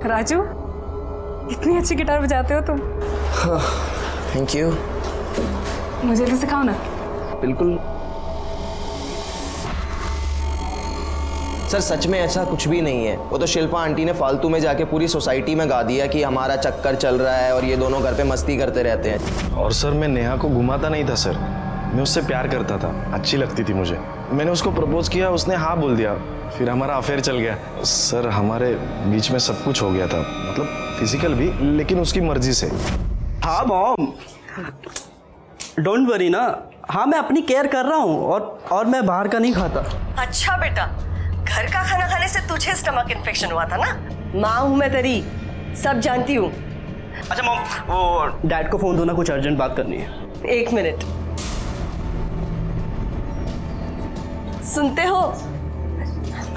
राजू, इतनी अच्छी गिटार बजाते हो तुम। Thank you. मुझे भी सिखाओ ना। बिल्कुल सर, सच में ऐसा कुछ भी नहीं है। वो तो शिल्पा आंटी ने फालतू में जाके पूरी सोसाइटी में गा दिया कि हमारा चक्कर चल रहा है और ये दोनों घर पे मस्ती करते रहते हैं। और सर मैं नेहा को घुमाता नहीं था सर, मैं उससे प्यार करता था, अच्छी लगती थी मुझे। मैंने उसको प्रपोज किया, उसने हाँ बोल दिया, फिर हमारा अफेयर चल गया। सर हमारे बीच में सब कुछ हो गया था, मतलब फिजिकल भी, लेकिन उसकी मर्जी से। हाँ मॉम, डोंट वरी ना। हाँ मैं अपनी केयर कर रहा हूँ और मैं बाहर का नहीं खाता। अच्छा बेटा, घर का खाना खाने से तुझे स्टमक इन्फेक्शन हुआ था ना? माँ हूँ मैं तेरी, सब जानती हूँ। अच्छा मॉम, वो डैड को फोन दो ना, कुछ अर्जेंट बात करनी है। 1 मिनट। सुनते हो?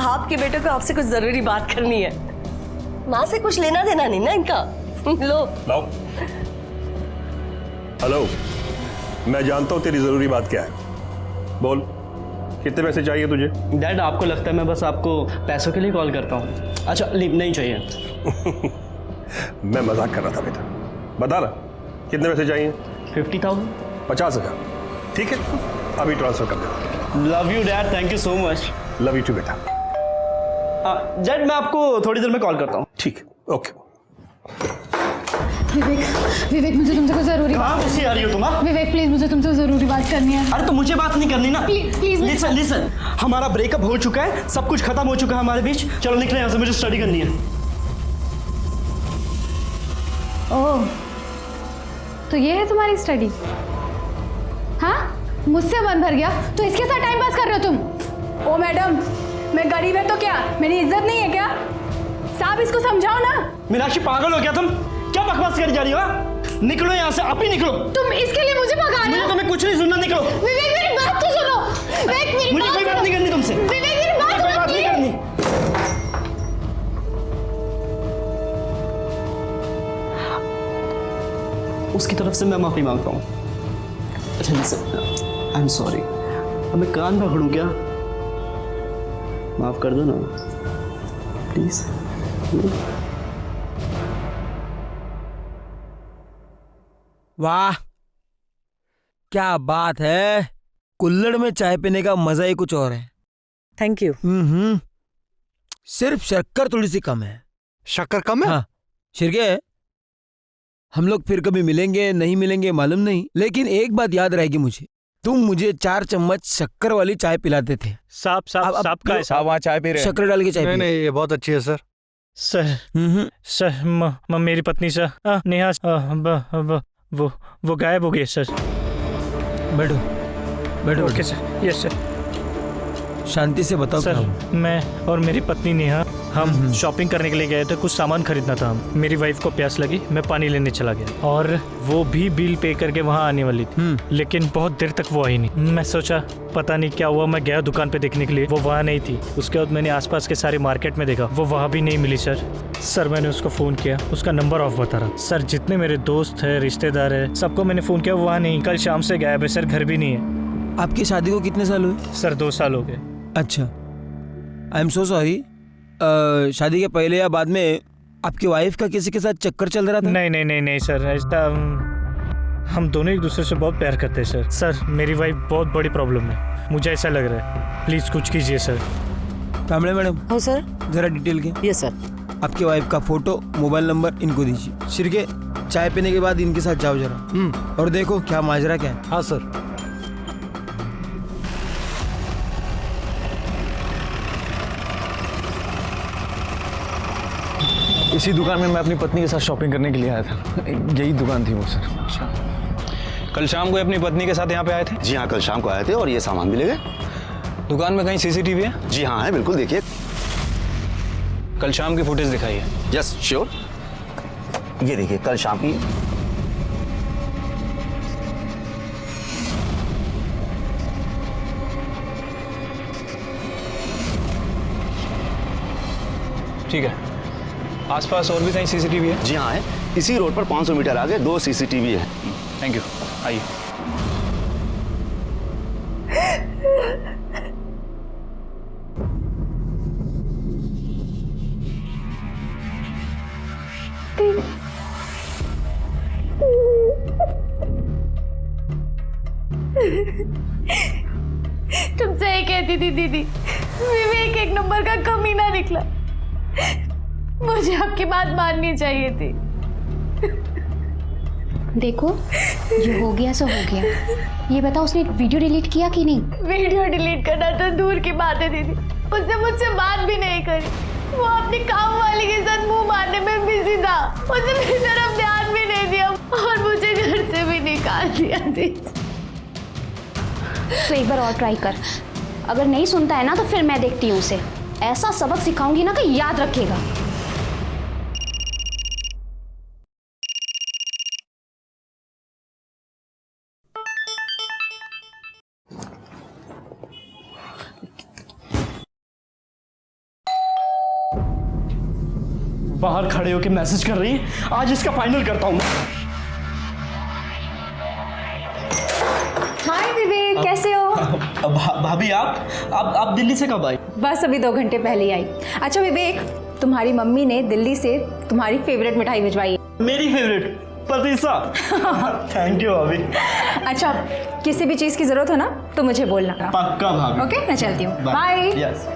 आपके बेटे को आपसे कुछ जरूरी बात करनी है। माँ से कुछ लेना देना नहीं ना इनका। लो लाओ। हेलो, मैं जानता हूँ तेरी जरूरी बात क्या है। बोल, कितने पैसे चाहिए तुझे? डैड आपको लगता है मैं बस आपको पैसों के लिए कॉल करता हूँ? अच्छा लीव नहीं चाहिए। मैं मजाक कर रहा था बेटा। बता ना, कितने पैसे चाहिए? 50,000। 50,000। ठीक है, अभी ट्रांसफर कर दे। Love you dad, thank you so much. Love you too बेटा। डैड मैं आपको थोड़ी देर में कॉल करता हूँ। ठीक है, ओके। विवेक मुझे तुमसे कुछ जरूरी कहाँ कैसी आ रही हो तुम? विवेक प्लीज मुझे तुमसे जरूरी बात करनी है। अरे तो मुझे बात नहीं करनी ना। प्लीज लिसन, हमारा ब्रेकअप हो चुका है, सब कुछ खत्म हो चुका है हमारे बीच। चलो निकले यहाँ से, मुझे स्टडी करनी है। ओह, तो ये है तुम्हारी स्टडी? हाँ, मुझसे मन भर गया तो इसके साथ टाइम पास कर रहे हो तुम? ओ मैडम, मैं गरीब है तो क्या मेरी इज्जत नहीं है क्या? साहब इसको समझाओ ना। मीनाक्षी पागल हो क्या तुम? क्या बकवास कर जा रही हो? निकलो यहाँ से, आप ही निकलो। तुम इसके लिए मुझे भगा रहे हो? तुम्हें कुछ नहीं सुनना, निकलो। विवेक मेरी बात तो सुनो। विवेक मेरी मुझे कोई बात नहीं करनी तुमसे। विवेक मेरी बात कोई बात नहीं करनी। उसकी तरफ से मैं माफी मांगता हूँ। अच्छा लिसन, आई एम सॉरी। अब मैं कान पकड़ूं क्या? माफ कर दो ना प्लीज। वाह, क्या बात है। कुल्हड़ में चाय पीने का मजा ही कुछ और है। Thank you. सिर्फ शक्कर थोड़ी सी कम है। शक्कर कम है? हाँ शिरके, हम लोग फिर कभी मिलेंगे नहीं मिलेंगे मालूम नहीं, लेकिन एक बात याद रहेगी मुझे, तुम मुझे 4 चम्मच शक्कर वाली चाय पिलाते थे। साहब का है साहब, वहाँ चाय पी रहे हैं। शक्कर डाल के चाय नहीं पी। नहीं, ये बहुत अच्छी है सर। सर मेरी पत्नी सर नेहा वो गायब हो गई सर। बैठो बैठो। Okay sir. Yes sir. शांति से बताओ। सर मैं और मेरी पत्नी नेहा हम शॉपिंग करने के लिए गए थे, कुछ सामान खरीदना था। मेरी वाइफ को प्यास लगी, मैं पानी लेने चला गया और वो भी बिल पे करके वहाँ आने वाली थी, लेकिन बहुत देर तक वो आई नहीं। मैं सोचा पता नहीं क्या हुआ, मैं गया दुकान पे देखने के लिए, वो वहाँ नहीं थी। उसके बाद मैंने आसपास के सारे मार्केट में देखा, वो वहाँ भी नहीं मिली सर। मैंने उसको फ़ोन किया, उसका नंबर ऑफ बता रहा। सर जितने मेरे दोस्त है, रिश्तेदार है, सबको मैंने फ़ोन किया, वो वहाँ नहीं। कल शाम से गायब है सर, घर भी नहीं है। आपकी शादी को कितने साल हुए? सर 2 साल हो गए। अच्छा, आई एम सो सॉरी। शादी के पहले या बाद में आपकी वाइफ का किसी के साथ चक्कर चल रहा था? नहीं सर, ऐसा हम दोनों एक दूसरे से बहुत प्यार करते हैं सर। मेरी वाइफ बहुत बड़ी प्रॉब्लम है, मुझे ऐसा लग रहा है, प्लीज कुछ कीजिए सर। कामड़े मैडम। हाँ सर। जरा डिटेल के। Yes sir. आपकी वाइफ का फोटो, मोबाइल नंबर इनको दीजिए। शिरके, चाय पीने के बाद इनके साथ जाओ जरा और देखो क्या माजरा क्या है। हाँ सर। इसी दुकान में मैं अपनी पत्नी के साथ शॉपिंग करने के लिए आया था। यही दुकान थी वो सर। अच्छा, कल शाम को अपनी पत्नी के साथ यहाँ पे आए थे? जी हाँ, कल शाम को आए थे और ये सामान भी ले गए। दुकान में कहीं सीसीटीवी है? जी हाँ है, बिल्कुल देखिए। कल शाम की फुटेज दिखाइए। Yes sure. ये देखिए कल शाम की। ठीक है, आसपास और भी कहीं सीसीटीवी है? जी हाँ है, इसी रोड पर 500 मीटर आगे 2 सीसीटीवी है। थैंक यू, आइए। तुमसे ये कहती थी दीदी, विवेक एक नंबर का कमीना निकला। मुझे आपकी बात माननी चाहिए थी। देखो, जो हो गया सो हो गया। ये बताओ, उसने वीडियो डिलीट किया कि नहीं? वीडियो डिलीट करना तो दूर की बात है दीदी, उसने मुझसे बात भी नहीं करी। वो अपनी काम वाली के साथ मुंह मारने में बिजी था। उसने मेरी तरफ ध्यान भी नहीं दिया और मुझे घर से भी निकाल दिया दीदी। तो एक बार और ट्राई कर। अगर नहीं सुनता है ना तो फिर मैं देखती हूँ उसे। ऐसा सबक सिखाऊंगी ना कि याद रखेगा। बाहर खड़े होके मैसेज कर रही है। आज इसका फाइनल करता हूँ। हाय विवेक, कैसे हो? भाभी आप दिल्ली से कब आई? बस अभी 2 घंटे पहले ही आई। अच्छा विवेक, तुम्हारी मम्मी ने दिल्ली से तुम्हारी फेवरेट मिठाई भिजवाई है। मेरी फेवरेट पतीसा। थैंक यू भाभी। अच्छा, किसी भी चीज़ की ज़रूरत हो ना तो मुझे बोलना। पक्का भाभी। ओके, मैं चलती हूँ। बाय। यस।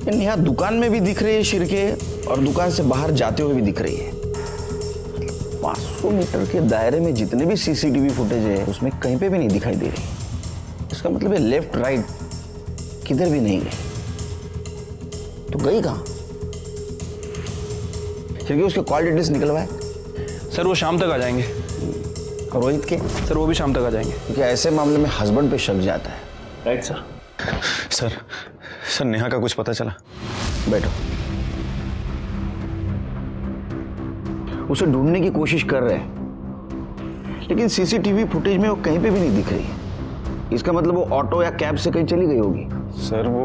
नेहा दुकान में भी दिख रही है शिरके, और दुकान से बाहर जाते हुए भी दिख रही है। 500 मीटर के दायरे में जितने भी सीसीटीवी फुटेज है उसमें कहीं पे भी नहीं दिखाई दे रही। इसका मतलब है लेफ्ट राइट किधर भी नहीं गई। तो गई कहाँ? शिरके, उसके कॉल डिटेल्स निकलवाए? सर वो शाम तक आ जाएंगे। और रोहित के? सर वो भी शाम तक आ जाएंगे। क्योंकि ऐसे मामले में हस्बैंड पे शक जाता है। Right sir. सर नेहा का कुछ पता चला? बैठो। उसे ढूंढने की कोशिश कर रहे हैं, लेकिन सीसीटीवी फुटेज में वो कहीं पे भी नहीं दिख रही है। इसका मतलब वो ऑटो या कैब से कहीं चली गई होगी। सर वो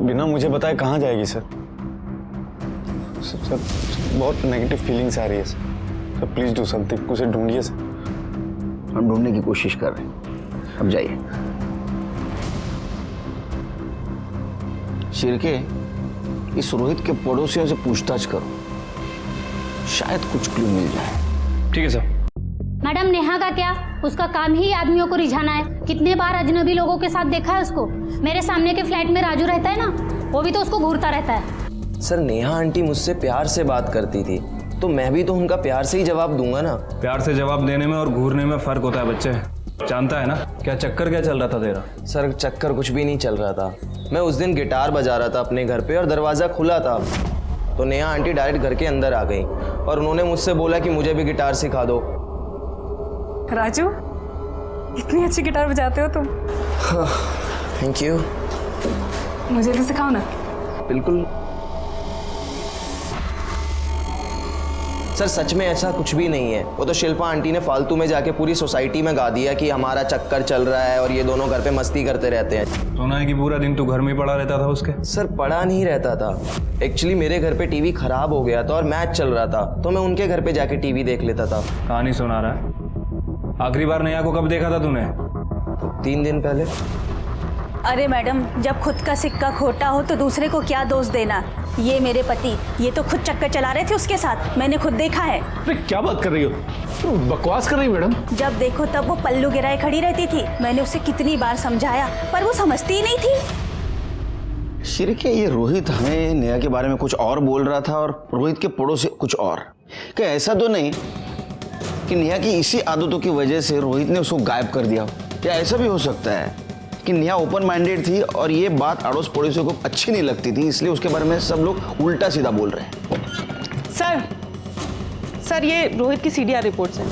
बिना मुझे बताए कहाँ जाएगी सर? सर बहुत नेगेटिव फीलिंग्स आ रही है सर। प्लीज डू समथिंग, उसे ढूंढिए सर। हम ढूंढने की कोशिश कर रहे हैं, अब जाइए। शिरके, इस रोहित के पड़ोसियों से पूछताछ करो, शायद कुछ क्लू मिल जाए। ठीक है सर। मैडम, नेहा का क्या? उसका काम ही आदमियों को रिझाना है। कितने बार अजनबी लोगों के साथ देखा है उसको। मेरे सामने के फ्लैट में राजू रहता है ना, वो भी तो उसको घूरता रहता है। सर, नेहा आंटी मुझसे प्यार से बात करती थी, तो मैं भी तो उनका प्यार से ही जवाब दूंगा ना। प्यार से जवाब देने में और घूरने में फर्क होता है बच्चे, जानता है ना। क्या चक्कर क्या चल रहा था तेरा? सर चक्कर कुछ भी नहीं चल रहा था। मैं उस दिन गिटार बजा रहा था अपने घर पे और दरवाज़ा खुला था, तो नेहा आंटी डायरेक्ट घर के अंदर आ गई और उन्होंने मुझसे बोला कि मुझे भी गिटार सिखा दो। राजू, इतनी अच्छी गिटार बजाते हो तुम। Thank you. मुझे भी सिखाओ ना। बिल्कुल। सर सच में ऐसा कुछ भी नहीं है। वो तो शिल्पा आंटी ने फालतू में जाके पूरी सोसाइटी में गा दिया कि हमारा चक्कर चल रहा है और ये दोनों घर पे मस्ती करते रहते हैं। सुना है कि पूरा दिन तू घर में ही पड़ा रहता था उसके? सर पड़ा नहीं रहता था, एक्चुअली मेरे घर पे टीवी खराब हो गया था और मैच चल रहा था, तो मैं उनके घर पे जाके टीवी देख लेता था। कहानी सुना रहा है। आखिरी बार नेहा को कब देखा था तूने? 3 दिन पहले। अरे मैडम, जब खुद का सिक्का खोटा हो तो दूसरे को क्या दोष देना। ये मेरे पति, ये तो खुद चक्कर चला रहे थे उसके साथ, मैंने खुद देखा है। अरे क्या बात कर रही हो? बकवास कर रही हो मैडम। जब देखो तब वो पल्लू गिराए खड़ी रहती थी। मैंने उसे कितनी बार समझाया पर वो समझती ही नहीं थी। शिरके, ये रोहित हमें नेहा के बारे में कुछ और बोल रहा था और रोहित के पड़ोसी कुछ और। क्या ऐसा तो नहीं कि नेहा की इसी आदतों की वजह से रोहित ने उसको गायब कर दिया? क्या ऐसा भी हो सकता है कि नेहा ओपन माइंडेड थी और ये बात अड़ोस पड़ोसियों को अच्छी नहीं लगती थी, इसलिए उसके बारे में सब लोग उल्टा सीधा बोल रहे हैं? सर ये रोहित की सीडीआर रिपोर्ट्स हैं।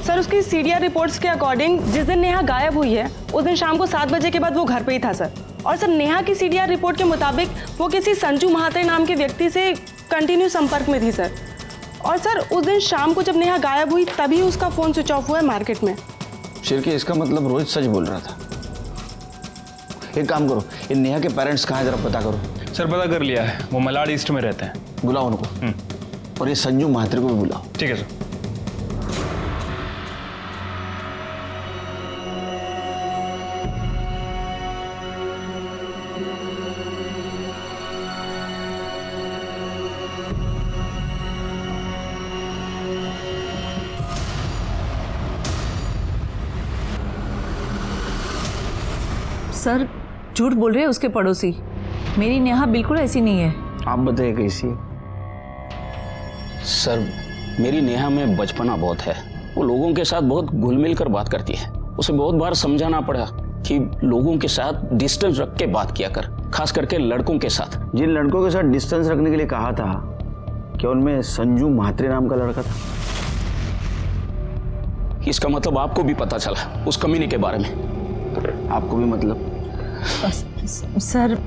सर उसकी सीडीआर रिपोर्ट्स के अकॉर्डिंग जिस दिन नेहा गायब हुई है उस दिन शाम को 7 बजे के बाद वो घर पे ही था सर। और सर नेहा की सीडीआर रिपोर्ट के मुताबिक वो किसी संजू महात्रे नाम के व्यक्ति से कंटिन्यू संपर्क में थी सर। और सर उस दिन शाम को जब नेहा गायब हुई तभी उसका फ़ोन स्विच ऑफ हुआ है मार्केट में। शिरके, इसका मतलब रोहित सच बोल रहा था। एक काम करो, इन नेहा के पेरेंट्स कहाँ हैं जरा पता करो। सर पता कर लिया है, वो मलाड ईस्ट में रहते हैं। बुलाओ उनको। और ये संजू महात्रे को भी बुलाओ। ठीक है सर। सर झूठ बोल रहे हैं उसके पड़ोसी। मेरी नेहा बिल्कुल ऐसी नहीं है। आप बताइए कैसी? सर मेरी नेहा में बचपना बहुत है। वो लोगों के साथ बहुत घुल मिल कर बात करती है। उसे बहुत बार समझाना पड़ा कि लोगों के साथ डिस्टेंस रख के बात किया कर, खास करके लड़कों के साथ। जिन लड़कों के साथ डिस्टेंस रखने के लिए कहा था, क्या उनमें संजू म्हात्रे नाम का लड़का था? इसका मतलब आपको भी पता चला उस कमीने के बारे में? आपको भी मतलब? सर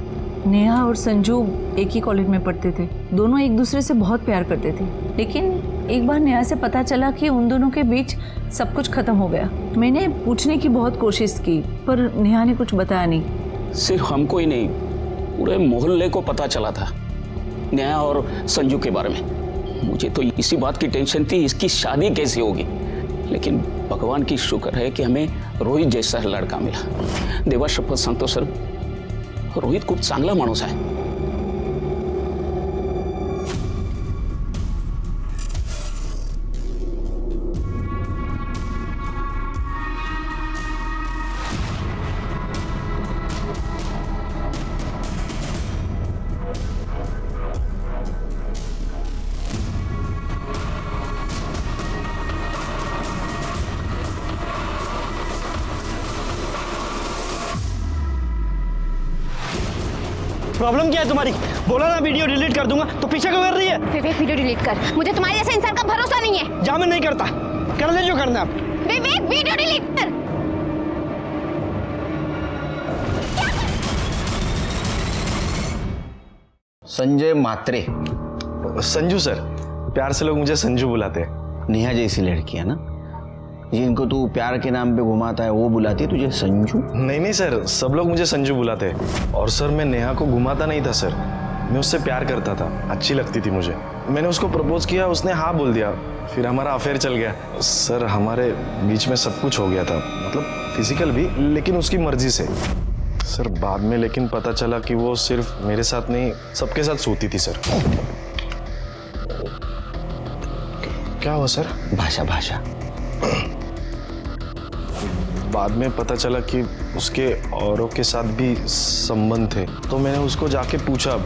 नेहा और संजू एक ही कॉलेज में पढ़ते थे। दोनों एक दूसरे से बहुत प्यार करते थे, लेकिन एक बार नेहा से पता चला कि उन दोनों के बीच सब कुछ खत्म हो गया। मैंने पूछने की बहुत कोशिश की पर नेहा ने कुछ बताया नहीं। सिर्फ हमको ही नहीं, पूरे मोहल्ले को पता चला था नेहा और संजू के बारे में। मुझे तो इसी बात की टेंशन थी, इसकी शादी कैसे होगी। लेकिन भगवान की शुक्र है कि हमें रोहित जैसा लड़का मिला। देवा शपथ सांगतो सर, रोहित खूप चांगला माणूस आहे। प्रॉब्लम क्या है तुम्हारी? बोला ना वीडियो डिलीट कर दूंगा, तो पीछे क्यों कर रही है? विवेक वीडियो डिलीट कर, मुझे तुम्हारे जैसे इंसान का भरोसा नहीं है। जा, मैं नहीं करता, कर ले जो करना है। विवेक वीडियो डिलीट कर। संजय म्हात्रे। संजू सर, प्यार से लोग मुझे संजू बुलाते हैं। नेहा जैसी लड़की है ना, जिनको तू प्यार के नाम पे घुमाता है, वो बुलाती है तुझे संजू? नहीं नहीं सर, सब लोग मुझे संजू बुलाते हैं। और सर मैं नेहा को घुमाता नहीं था सर, मैं उससे प्यार करता था, अच्छी लगती थी मुझे। मैंने उसको प्रपोज किया, उसने हाँ बोल दिया, फिर हमारा अफेयर चल गया। सर हमारे बीच में सब कुछ हो गया था, मतलब फिजिकल भी, लेकिन उसकी मर्जी से। सर बाद में लेकिन पता चला कि वो सिर्फ मेरे साथ नहीं, सबके साथ सोती थी सर। क्या हुआ सर? भाषा भाषा। बाद में पता चला कि उसके औरों के साथ भी संबंध थे, तो मैंने उसको जाके पूछा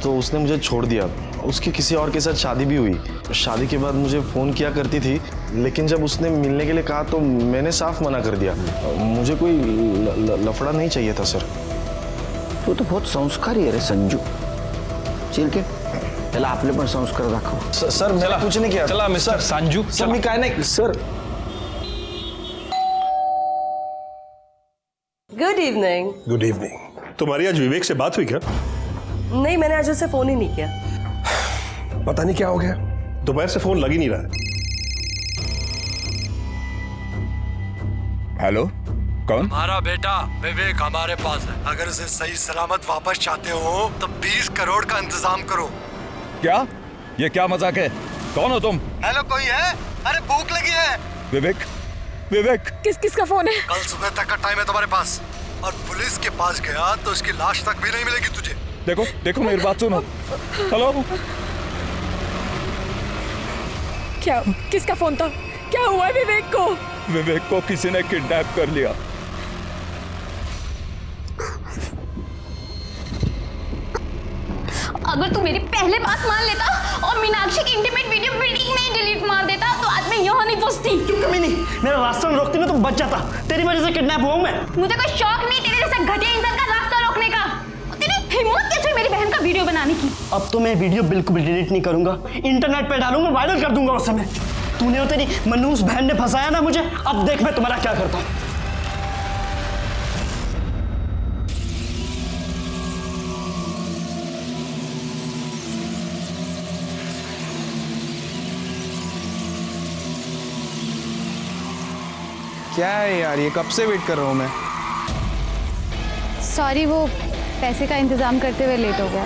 तो उसने मुझे छोड़ दिया। उसकी किसी और के साथ शादी भी हुई। शादी के बाद मुझे फ़ोन किया करती थी, लेकिन जब उसने मिलने के लिए कहा तो मैंने साफ मना कर दिया। मुझे कोई लफड़ा नहीं चाहिए था सर। तू तो बहुत संस्कारी है रे संजू। चल के त्याला आपले पण संस्कार दाखव। सर मैंने कुछ नहीं किया। चला मिस्टर संजू, सर मी काय नाही sir. Good evening. Good evening. तुम्हारी आज विवेक से बात हुई क्या? नहीं, मैंने आज उसे फोन ही नहीं किया। पता नहीं क्या हो गया, दोपहर से फोन लग ही नहीं रहा है। हेलो, कौन? हमारा बेटा विवेक हमारे पास है। अगर उसे सही सलामत वापस चाहते हो तो 20 करोड़ का इंतजाम करो। क्या? ये क्या मजाक है? कौन हो तुम? हेलो, कोई है? अरे भूख लगी है। विवेक, विवेक। किसका फोन है? कल सुबह तक का टाइम है तुम्हारे पास, और पुलिस के पास गया तो उसकी लाश तक भी नहीं मिलेगी तुझे। देखो देखो मेरी बात सुनो। हेलो, क्या? किसका फोन था? क्या हुआ विवेक को? विवेक को किसी ने किडनैप कर लिया। अगर तू मेरी पहले बात मान लेता और मीनाक्षी की इंटीमेट वीडियो बिल्डिंग में ही डिलीट मार देता तो आज मैं यहाँ नहीं फंसती। क्यों कमी नहीं, मेरा रास्ता रोकती में तो बच जाता। तेरी वजह से किडनैप हुआ हूं मैं। मुझे कोई शौक नहीं तेरे जैसा घटिया इंसान का रास्ता रोकने का। तेरी हिम्मत कैसे मेरी बहन का वीडियो बनाने की? अब तो मैं वीडियो बिल्कुल डिलीट नहीं करूंगा, इंटरनेट पे डालूंगा, वायरल कर दूंगा उस समय। तूने और तेरी मनूस बहन ने फंसाया ना मुझे, अब देख मैं तुम्हारा क्या करता हूँ। क्या है यार, ये कब से वेट कर रहा हूँ मैं। सॉरी, वो पैसे का इंतजाम करते हुए लेट हो गया।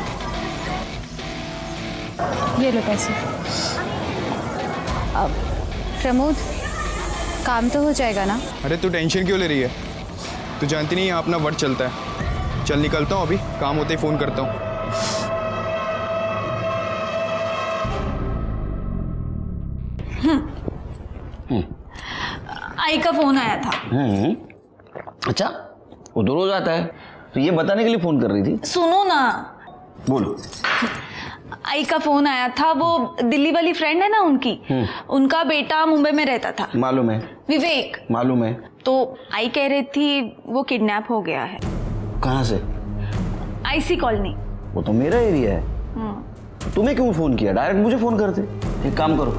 ये लो पैसे। अब प्रमोद, काम तो हो जाएगा ना? अरे तू टेंशन क्यों ले रही है? तू जानती नहीं यहाँ अपना वर्ड चलता है। चल निकलता हूँ, अभी काम होते ही फ़ोन करता हूँ। आई का फोन आया था। अच्छा, वो तो रोज आता है, तो ये बताने के लिए फोन कर रही थी। सुनो ना, बोलो। आई का फोन आया था, वो दिल्ली वाली फ्रेंड है ना उनकी, उनका बेटा मुंबई में रहता था। मालूम है। विवेक। मालूम है। तो आई कह रही थी वो किडनैप हो गया है। कहाँ से? IC colony. वो तो मेरा एरिया है। तुम्हें क्यों फोन किया? डायरेक्ट मुझे फोन करते। एक काम करो,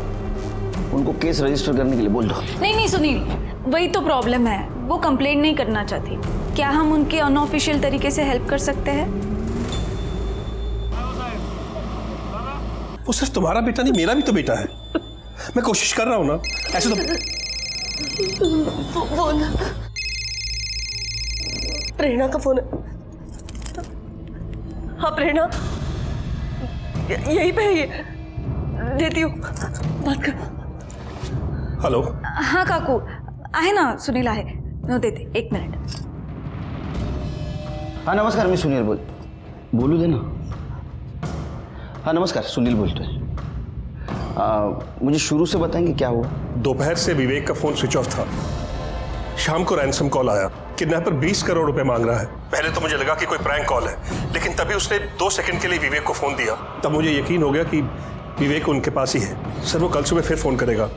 उनको केस रजिस्टर करने के लिए बोल दो। नहीं सुनील, वही तो प्रॉब्लम है, वो कंप्लेंट नहीं करना चाहती। क्या हम उनके अनऑफिशियल तरीके से हेल्प कर सकते हैं? वो सिर्फ तुम्हारा बेटा नहीं, मेरा भी तो बेटा है। मैं कोशिश कर रहा हूं ना, ऐसे तो। फोन प्रेरणा का फोन है। हाँ प्रेरणा, यहीं पे है ये, देती हूँ, बात कर। हेलो। हाँ काकू, आहे ना, सुनील आहे, मैं देते, 1 मिनट। हाँ नमस्कार, मैं सुनील बोलू दे ना। हाँ नमस्कार, सुनील बोलते हैं। मुझे शुरू से बताएंगे क्या हुआ? दोपहर से विवेक का फोन स्विच ऑफ था। शाम को रैंसम कॉल आया, किडनैपर 20 करोड़ रुपए मांग रहा है। पहले तो मुझे लगा कि कोई प्रैंक कॉल है, लेकिन तभी उसने 2 सेकंड के लिए विवेक को फोन दिया। तब मुझे यकीन हो गया कि विवेक उनके पास ही है। सर वो कल सुबह फिर फोन करेगा।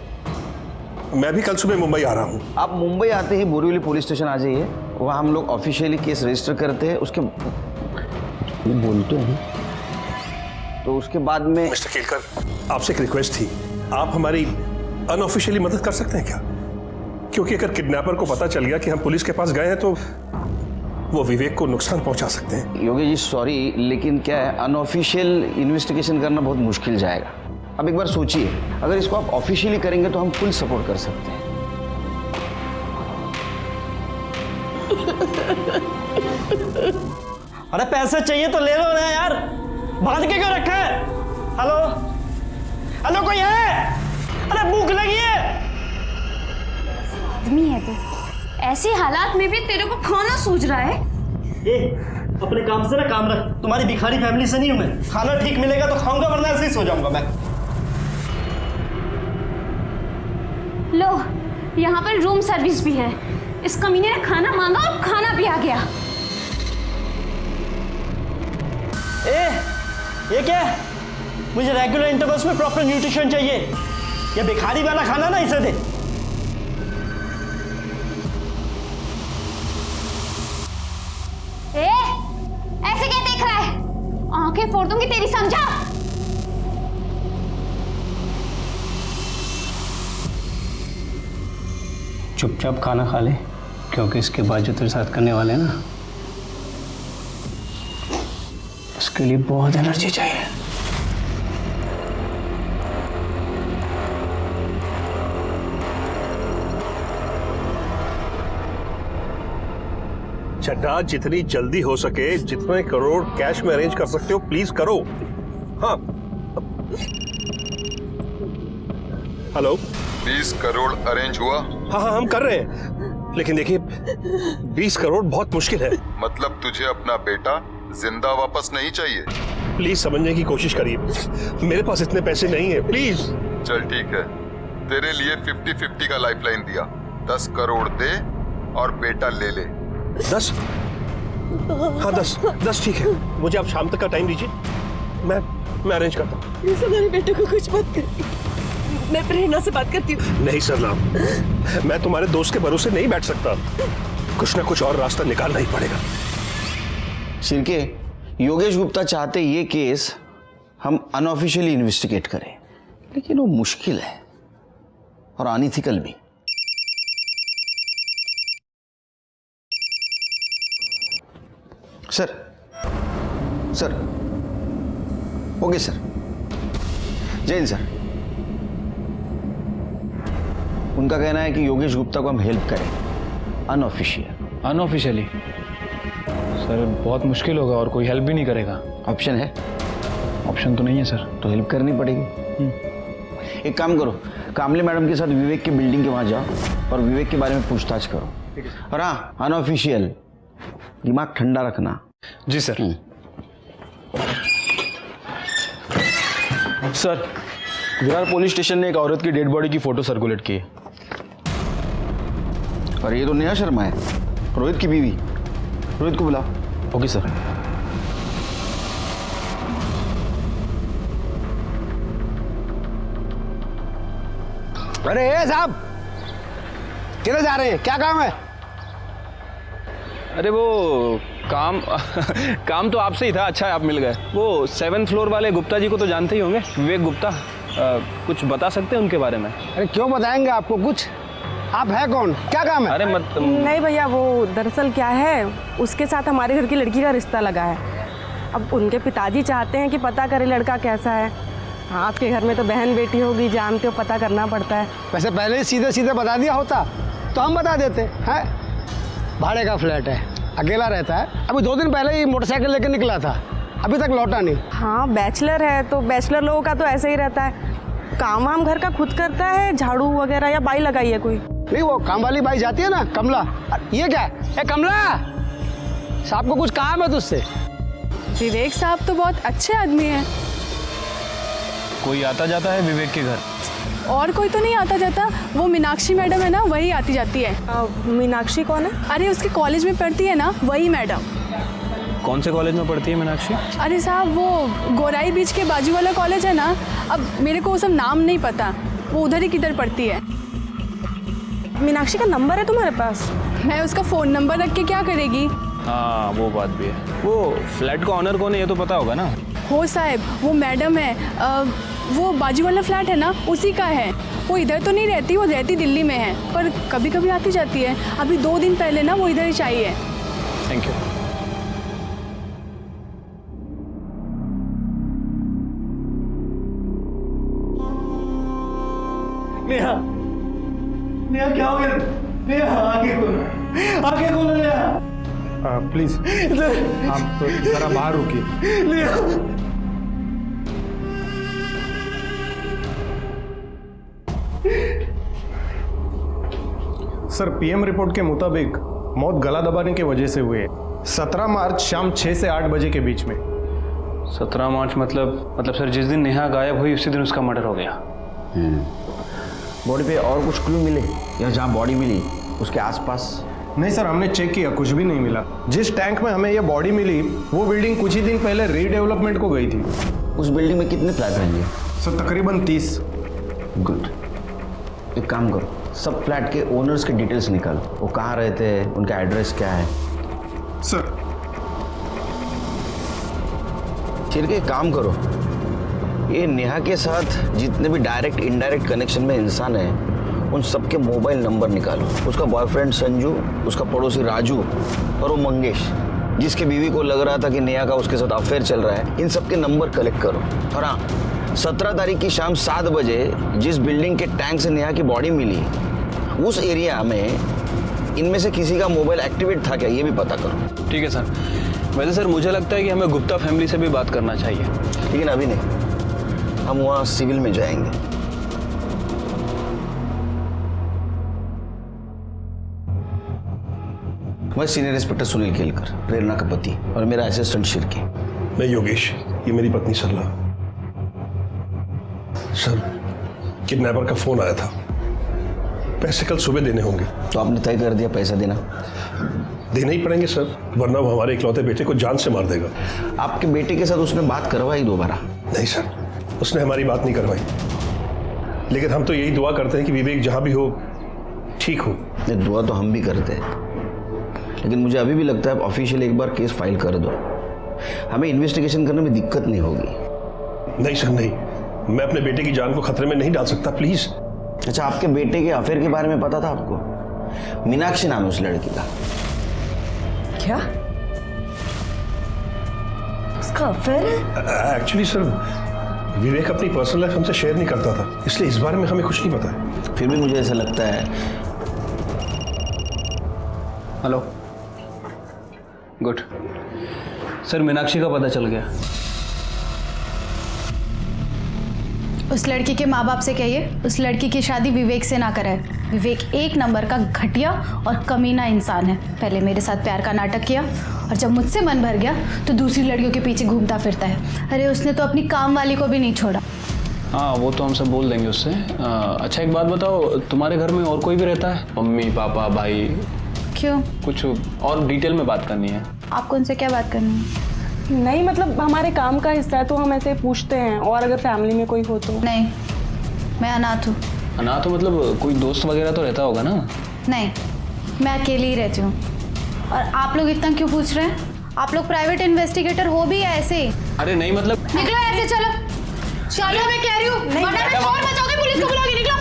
मैं भी कल सुबह मुंबई आ रहा हूँ। आप मुंबई आते ही बोरीवली पुलिस स्टेशन आ जाइए, वहाँ हम लोग ऑफिशियली केस रजिस्टर करते हैं। उसके बोलते हैं तो उसके बाद में। मिस्टर केलकर, आपसे एक रिक्वेस्ट थी, आप हमारी अनऑफिशियली मदद कर सकते हैं क्या? क्योंकि अगर किडनैपर को पता चल गया कि हम पुलिस के पास गए हैं तो वो विवेक को नुकसान पहुंचा सकते हैं। योगेश जी सॉरी, लेकिन क्या है, अनऑफिशियल इन्वेस्टिगेशन करना बहुत मुश्किल जाएगा। अब एक बार सोचिए, अगर इसको आप ऑफिशियली करेंगे तो हम फुल सपोर्ट कर सकते हैं। अरे पैसे चाहिए तो ले लो ना यार, बांध के क्यों रखा है? हेलो हेलो, कोई है? अरे भूख लगी है। आदमी है तू, ऐसे हालात में भी तेरे को खाना सूझ रहा है? अपने काम से ना काम रख, तुम्हारी भिखारी फैमिली से नहीं हूं मैं। खाना ठीक मिलेगा तो खाऊंगा, वरना ऐसे ही सो जाऊंगा मैं। लो, यहाँ पर रूम सर्विस भी है। इस कमीने ने खाना मांगा और खाना भी आ गया। ये क्या है? मुझे रेगुलर इंटरवल्स में प्रॉपर न्यूट्रिशन चाहिए। ये भिखारी वाला खाना ना इसे दे। ऐसे क्या देख रहा है? आंखें फोड़ दूंगी तेरी, समझा? चुपचाप खाना खा ले, क्योंकि इसके बाद जो तेरे साथ करने वाले हैं ना, उसके लिए बहुत एनर्जी चाहिए। चड्ढा, जितनी जल्दी हो सके, जितने करोड़ कैश में अरेंज कर सकते हो प्लीज करो। हाँ हेलो। 20 करोड़ अरेंज हुआ? हाँ हम कर रहे हैं, लेकिन देखिए 20 करोड़ बहुत मुश्किल है। मतलब तुझे अपना बेटा जिंदा वापस नहीं चाहिए? प्लीज समझने की कोशिश करिए, मेरे पास इतने पैसे नहीं है, प्लीज। चल ठीक है, तेरे लिए 50-50 का लाइफलाइन दिया। 10 करोड़ दे और बेटा ले ले। 10? हाँ 10 ठीक है। मुझे आप शाम तक का टाइम दीजिए, मैं अरेंज करता हूँ। हमारे बेटे को कुछ मत कर, मैं प्रेरणा से बात करती हूँ। नहीं सरला, मैं तुम्हारे दोस्त के भरोसे नहीं बैठ सकता। कुछ ना कुछ और रास्ता निकालना ही पड़ेगा। शिर्के, योगेश गुप्ता चाहते ये केस हम अनऑफिशियली इन्वेस्टिगेट करें, लेकिन वो मुश्किल है और अनइथिकल भी। सर ओके सर, जय हिंद सर। उनका कहना है कि योगेश गुप्ता को हम हेल्प करें अनऑफिशियली। सर बहुत मुश्किल होगा और कोई हेल्प भी नहीं करेगा। ऑप्शन है? ऑप्शन तो नहीं है सर। तो हेल्प करनी पड़ेगी। एक काम करो, कामले मैडम के साथ विवेक की बिल्डिंग के वहां जाओ और विवेक के बारे में पूछताछ करो। और हाँ, अनऑफिशियल, दिमाग ठंडा रखना। जी sir. Sir, Virar police station ने एक औरत की डेड बॉडी की फोटो सर्कुलेट की है। और ये तो नेहा शर्मा है, रोहित की बीवी। रोहित को बुलाओ। Okay sir. अरे साहब, किधर जा रहे हैं? क्या काम है? अरे वो काम काम तो आपसे ही था। अच्छा है आप मिल गए। वो 7th फ्लोर वाले गुप्ता जी को तो जानते ही होंगे, विवेक गुप्ता। कुछ बता सकते हैं उनके बारे में? अरे क्यों बताएंगे आपको कुछ? आप है कौन? क्या काम है? अरे मत नहीं भैया, वो दरअसल क्या है, उसके साथ हमारे घर की लड़की का रिश्ता लगा है। अब उनके पिताजी चाहते हैं कि पता करें लड़का कैसा है। आपके घर में तो बहन बेटी होगी, जानते हो, पता करना पड़ता है। वैसे पहले ही सीधे सीधे बता दिया होता तो हम बता देते हैं। भाड़े का फ्लैट है, अकेला रहता है। अभी 2 दिन पहले ही मोटरसाइकिल लेकर निकला था, अभी तक लौटा नहीं। हाँ, बैचलर है तो बैचलर लोगों का तो ऐसे ही रहता है। काम वाम घर का खुद करता है, झाड़ू वगैरह, या बाई लगाई है कोई? नहीं, वो काम वाली बाई जाती है ना, कमला। ये क्या है? कमला साहब को कुछ काम है तुझसे? विवेक साहब तो बहुत अच्छे आदमी हैं। कोई आता जाता है विवेक के घर? और कोई तो नहीं आता जाता। वो मीनाक्षी मैडम है ना, वही आती जाती है। मीनाक्षी कौन है? अरे उसके कॉलेज में पढ़ती है ना, वही मैडम। कौन से कॉलेज में पढ़ती है मीनाक्षी? अरे साहब, वो गोराई बीच के बाजू वाला कॉलेज है ना। अब मेरे को वो सब नाम नहीं पता, वो उधर ही किधर पढ़ती है। मीनाक्षी का नंबर है तुम्हारे पास? मैं उसका फ़ोन नंबर रख के क्या करेगी? हाँ, वो बात भी है। वो फ्लैट का ऑनर कौन है ये तो पता होगा ना? हो साहब, वो मैडम है। वो बाजू वाला फ्लैट है ना, उसी का है। वो इधर तो नहीं रहती, वो रहती दिल्ली में है, पर कभी कभी आती जाती है। अभी 2 दिन पहले ना वो इधर ही चाहिए। Thank you. नेहा, नेहा क्या हो गया? नेहा आगे खोलो, आगे खोलो नेहा। प्लीज आप जरा बाहर रुकिए। नेहा, सर, पीएम रिपोर्ट के मुताबिक मौत गला दबाने की वजह से हुई है। 17 मार्च शाम 6 से 8 बजे के बीच में। 17 मार्च मतलब सर जिस दिन नेहा गायब हुई उसी दिन उसका मर्डर हो गया। बॉडी पे और कुछ क्लू मिले या जहाँ बॉडी मिली उसके आसपास? नहीं सर, हमने चेक किया, कुछ भी नहीं मिला। जिस टैंक में हमें यह बॉडी मिली वो बिल्डिंग कुछ ही दिन पहले रीडेवलपमेंट को गई थी। उस बिल्डिंग में कितने फ्लैट रहेंगे? सर तकरीबन 30। गुड, एक काम करो, सब फ्लैट के ओनर्स के डिटेल्स निकालो। वो कहाँ रहते हैं, उनका एड्रेस क्या है? सर फिर के काम करो, ये नेहा के साथ जितने भी डायरेक्ट इनडायरेक्ट कनेक्शन में इंसान हैं उन सबके मोबाइल नंबर निकालो। उसका बॉयफ्रेंड संजू, उसका पड़ोसी राजू और वो मंगेश जिसके बीवी को लग रहा था कि नेहा का उसके साथ अफेयर चल रहा है, इन सबके नंबर कलेक्ट करो। और हाँ, 17 तारीख की शाम 7 बजे जिस बिल्डिंग के टैंक से नेहा की बॉडी मिली उस एरिया में इनमें से किसी का मोबाइल एक्टिवेट था क्या, ये भी पता करो। ठीक है सर। वैसे सर मुझे लगता है कि हमें गुप्ता फैमिली से भी बात करना चाहिए। लेकिन अभी नहीं, हम वहाँ सिविल में जाएंगे। मैं सीनियर इंस्पेक्टर सुनील केलकर, प्रेरणा का पति, और मेरा असिस्टेंट शिरके। मैं योगेश, ये मेरी पत्नी सरला। सर, किडनैपर का फोन आया था, पैसे कल सुबह देने होंगे। तो आपने तय कर दिया पैसा देना? देना ही पड़ेंगे सर, वरना वो हमारे इकलौते बेटे को जान से मार देगा। आपके बेटे के साथ उसने बात करवाई दोबारा? नहीं सर, उसने हमारी बात नहीं करवाई। लेकिन हम तो यही दुआ करते हैं कि विवेक जहां भी हो ठीक हो। ये दुआ तो हम भी करते हैं, लेकिन मुझे अभी भी लगता है आप ऑफिशियल एक बार केस फाइल कर दो, हमें इन्वेस्टिगेशन करने में दिक्कत नहीं होगी। नहीं सर नहीं, मैं अपने बेटे की जान को खतरे में नहीं डाल सकता, प्लीज। अच्छा, आपके बेटे के अफेयर के बारे में पता था आपको? मीनाक्षी नाम है उस लड़की का। क्या उसका अफेयर है? एक्चुअली सर, विवेक अपनी पर्सनल लाइफ हमसे शेयर नहीं करता था, इसलिए इस बारे में हमें कुछ नहीं पता है। फिर भी मुझे ऐसा लगता है। हेलो, गुड सर, मीनाक्षी का पता चल गया। उस लड़की के माँ बाप से कहिए उस लड़की की शादी विवेक से ना कराए। विवेक 1 नंबर का घटिया और कमीना इंसान है। पहले मेरे साथ प्यार का नाटक किया और जब मुझसे मन भर गया तो दूसरी लड़कियों के पीछे घूमता फिरता है। अरे उसने तो अपनी काम वाली को भी नहीं छोड़ा। हाँ, वो तो हम सब बोल देंगे उससे। अच्छा एक बात बताओ, तुम्हारे घर में और कोई भी रहता है? मम्मी, पापा, भाई? क्यों? कुछ और डिटेल में बात करनी है। आपको उनसे क्या बात करनी है? नहीं मतलब हमारे काम का हिस्सा है तो हम ऐसे पूछते हैं, और अगर फैमिली में कोई हो तो। नहीं, मैं अनाथ हूँ। अनाथ हो मतलब कोई दोस्त वगैरह तो रहता होगा ना? नहीं, मैं अकेली ही रहती हूँ। और आप लोग इतना क्यों पूछ रहे हैं? आप लोग प्राइवेट इन्वेस्टिगेटर हो भी या ऐसे ही? अरे नहीं मतलब निकलो ऐसे, चलो चलो, मैं कह रही हूँ वरना मैं शोर मचाऊंगी, पुलिस को बुलाऊंगी। निकलो,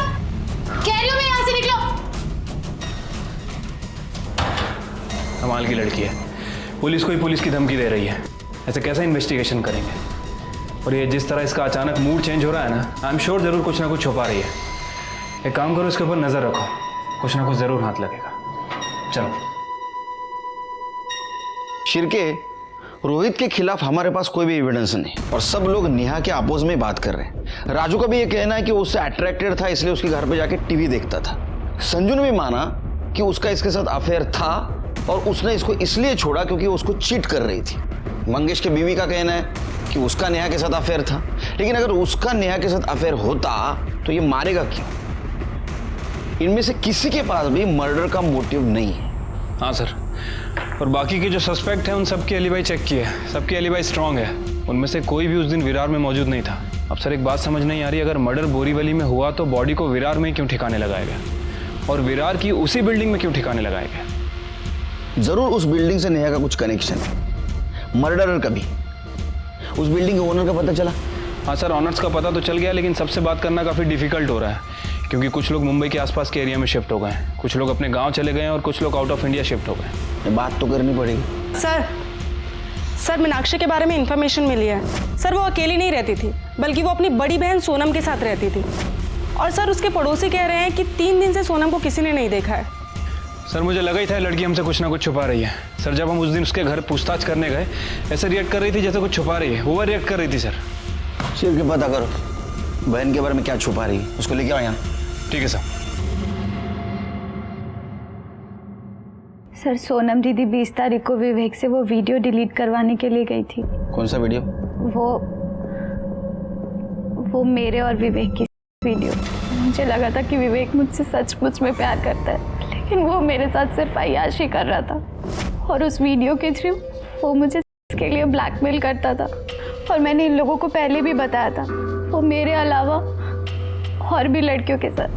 कह रही हूँ मैं, यहाँ से निकलो। कमाल की लड़की है, पुलिस को ही पुलिस की धमकी दे रही है। ऐसे कैसे इन्वेस्टिगेशन करेंगे? और ये जिस तरह इसका अचानक मूड चेंज हो रहा है ना, आई एम श्योर जरूर कुछ ना कुछ छुपा रही है। एक काम करो, इसके ऊपर नजर रखो, कुछ ना कुछ जरूर हाथ लगेगा। चलो। शिरके, रोहित के खिलाफ हमारे पास कोई भी एविडेंस नहीं और सब लोग नेहा के अपोज में बात कर रहे हैं। राजू का भी ये कहना है कि उससे अट्रैक्टेड था इसलिए उसके घर पे जाके टीवी देखता था। संजू ने भी माना कि उसका इसके साथ अफेयर था और उसने इसको इसलिए छोड़ा क्योंकि उसको चीट कर रही थी। मंगेश के बीवी का कहना है कि उसका नेहा के साथ अफेयर था, लेकिन अगर उसका नेहा के साथ अफेयर होता तो ये मारेगा क्यों? इनमें से किसी के पास भी मर्डर का मोटिव नहीं है। हाँ सर, और बाकी के जो सस्पेक्ट हैं उन सबके एलिबाई चेक किए, सबके एलिबाई स्ट्रांग है। उनमें से कोई भी उस दिन विरार में मौजूद नहीं था। अब सर एक बात समझ नहीं आ रही, अगर मर्डर बोरीवली में हुआ तो बॉडी को विरार में क्यों ठिकाने लगाया गया, और विरार की उसी बिल्डिंग में क्यों ठिकाने लगाया गया? जरूर उस बिल्डिंग से नेहा का कुछ कनेक्शन है, मर्डरर का भी। उस बिल्डिंग के ओनर का पता चला? हाँ सर, ऑनर्स का पता तो चल गया, लेकिन सबसे बात करना काफ़ी डिफिकल्ट हो रहा है क्योंकि कुछ लोग मुंबई के आसपास के एरिया में शिफ्ट हो गए हैं, कुछ लोग अपने गांव चले गए हैं और कुछ लोग आउट ऑफ इंडिया शिफ्ट हो गए। बात तो करनी पड़ेगी। सर मीनाक्षी के बारे में इंफॉर्मेशन मिली है। सर वो अकेली नहीं रहती थी, बल्कि वो अपनी बड़ी बहन सोनम के साथ रहती थी। और सर उसके पड़ोसी कह रहे हैं कि 3 दिन से सोनम को किसी ने नहीं देखा है। सर मुझे लगा ही था लड़की हमसे कुछ ना कुछ छुपा रही है। सर जब हम उस दिन उसके घर पूछताछ करने गए, ऐसे रिएक्ट कर रही थी जैसे कुछ छुपा रही है, ओवर रिएक्ट कर रही थी। सर सिर्फ के पता करो बहन के बारे में क्या छुपा रही है, उसको लेके आओ यहाँ। ठीक है सर। सर सोनम दीदी 20 तारीख को विवेक से वो वीडियो डिलीट करवाने के लिए गई थी। कौन सा वीडियो? वो मेरे और विवेक की वीडियो। मुझे लगा था कि विवेक मुझसे सचमुच में प्यार करता है, लेकिन वो मेरे साथ सिर्फ अय्याशी कर रहा था और उस वीडियो के थ्रू वो मुझे इसके लिए ब्लैकमेल करता था। और मैंने इन लोगों को पहले भी बताया था, वो मेरे अलावा और भी लड़कियों के साथ,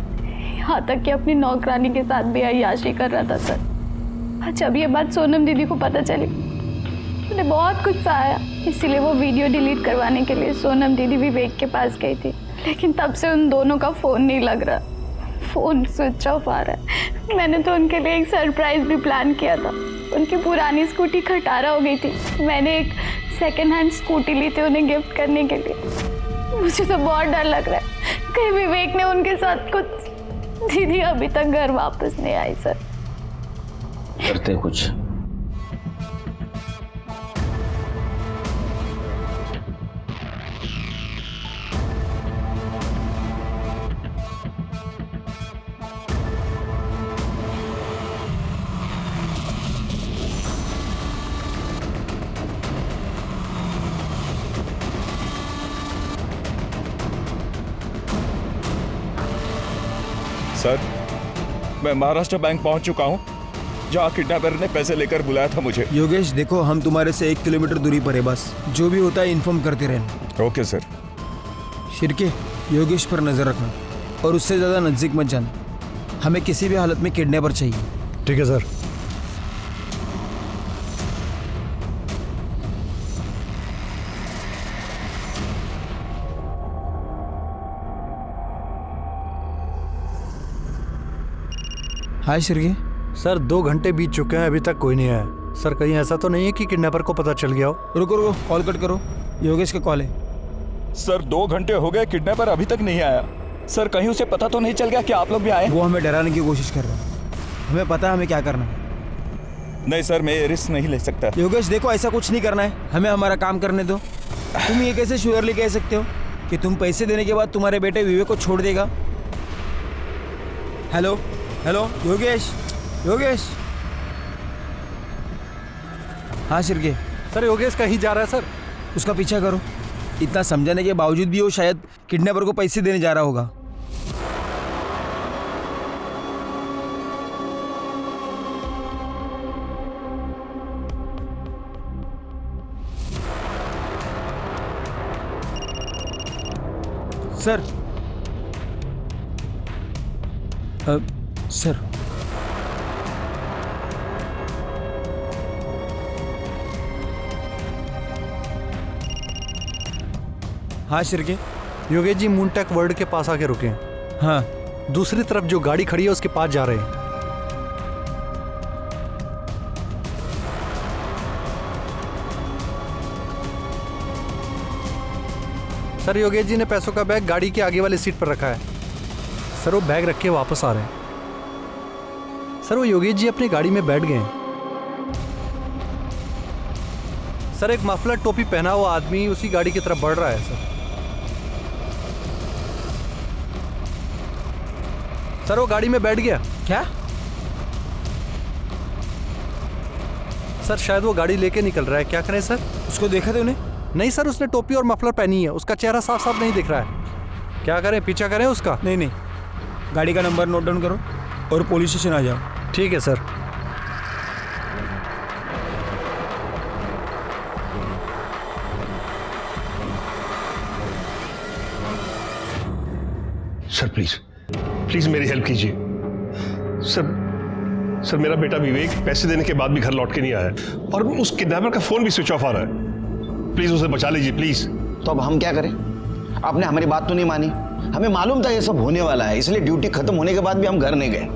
यहाँ तक कि अपनी नौकरानी के साथ भी अय्याशी कर रहा था। सर जब ये बात सोनम दीदी को पता चली, उन्हें बहुत गुस्सा आया, इसीलिए वो वीडियो डिलीट करवाने के लिए सोनम दीदी विवेक के पास गई थी। लेकिन तब से उन दोनों का फ़ोन नहीं लग रहा, फ़ोन स्विच ऑफ आ रहा है। मैंने तो उनके लिए एक सरप्राइज़ भी प्लान किया था। उनकी पुरानी स्कूटी खटारा हो गई थी, मैंने एक सेकेंड हैंड स्कूटी ली थी उन्हें गिफ्ट करने के लिए। मुझे तो बहुत डर लग रहा है कहीं विवेक ने उनके साथ कुछ। दीदी अभी तक घर वापस नहीं आई। सर करते कुछ। सर मैं महाराष्ट्र बैंक पहुंच चुका हूं, जहां किडनैपर ने पैसे लेकर बुलाया था मुझे। योगेश देखो, हम तुम्हारे से 1 किलोमीटर दूरी पर है, बस जो भी होता है इन्फॉर्म करते रहना। Okay sir. शिरके, योगेश पर नजर रखना और उससे ज्यादा नजदीक मत जाना। हमें किसी भी हालत में किडनैपर चाहिए। ठीक है सर। हाय शिरके। सर 2 घंटे बीत चुके हैं, अभी तक कोई नहीं आया। सर कहीं ऐसा तो नहीं है कि किडनैपर को पता चल गया हो? रुको रुको, कॉल कट करो, योगेश का कॉल है। सर 2 घंटे हो गए, किडनैपर अभी तक नहीं आया। सर कहीं उसे पता तो नहीं चल गया कि आप लोग भी आए? वो हमें डराने की कोशिश कर रहा है, हमें पता है हमें क्या करना है। नहीं सर, मैं ये रिस्क नहीं ले सकता। योगेश देखो, ऐसा कुछ नहीं करना है, हमें हमारा काम करने दो। तुम ये कैसे श्योरली कह सकते हो कि तुम पैसे देने के बाद तुम्हारे बेटे विवेक को छोड़ देगा? Hello hello Yogesh, Yogesh. हाँ शिरके। सर योगेश कहीं जा रहा है सर। उसका पीछा करो। इतना समझाने के बावजूद भी वो शायद किडनैपर को पैसे देने जा रहा होगा। सर सर हाँ शिर्के, योगेश जी मूनटेक वर्ल्ड के पास आके रुके हैं। हाँ, दूसरी तरफ जो गाड़ी खड़ी है उसके पास जा रहे हैं। सर योगेश जी ने पैसों का बैग गाड़ी के आगे वाली सीट पर रखा है। सर वो बैग रख के वापस आ रहे हैं। सर वो योगेश जी अपनी गाड़ी में बैठ गए हैं। सर एक मफलर टोपी पहना हुआ आदमी उसी गाड़ी की तरफ बढ़ रहा है। सर वो गाड़ी में बैठ गया। क्या? सर शायद वो गाड़ी लेके निकल रहा है। क्या करें सर? उसको देखा थे उन्हें? नहीं सर, उसने टोपी और मफलर पहनी है, उसका चेहरा साफ साफ नहीं दिख रहा है। क्या करें, पीछा करें उसका? नहीं नहीं, गाड़ी का नंबर नोट डाउन करो और पुलिस स्टेशन आ जाओ। ठीक है सर। सर प्लीज प्लीज मेरी हेल्प कीजिए। सर मेरा बेटा विवेक पैसे देने के बाद भी घर लौट के नहीं आया और उस किडनैपर का फोन भी स्विच ऑफ आ रहा है। प्लीज उसे बचा लीजिए प्लीज। तो अब हम क्या करें? आपने हमारी बात तो नहीं मानी। हमें मालूम था ये सब होने वाला है, इसलिए ड्यूटी खत्म होने के बाद भी हम घर नहीं गए।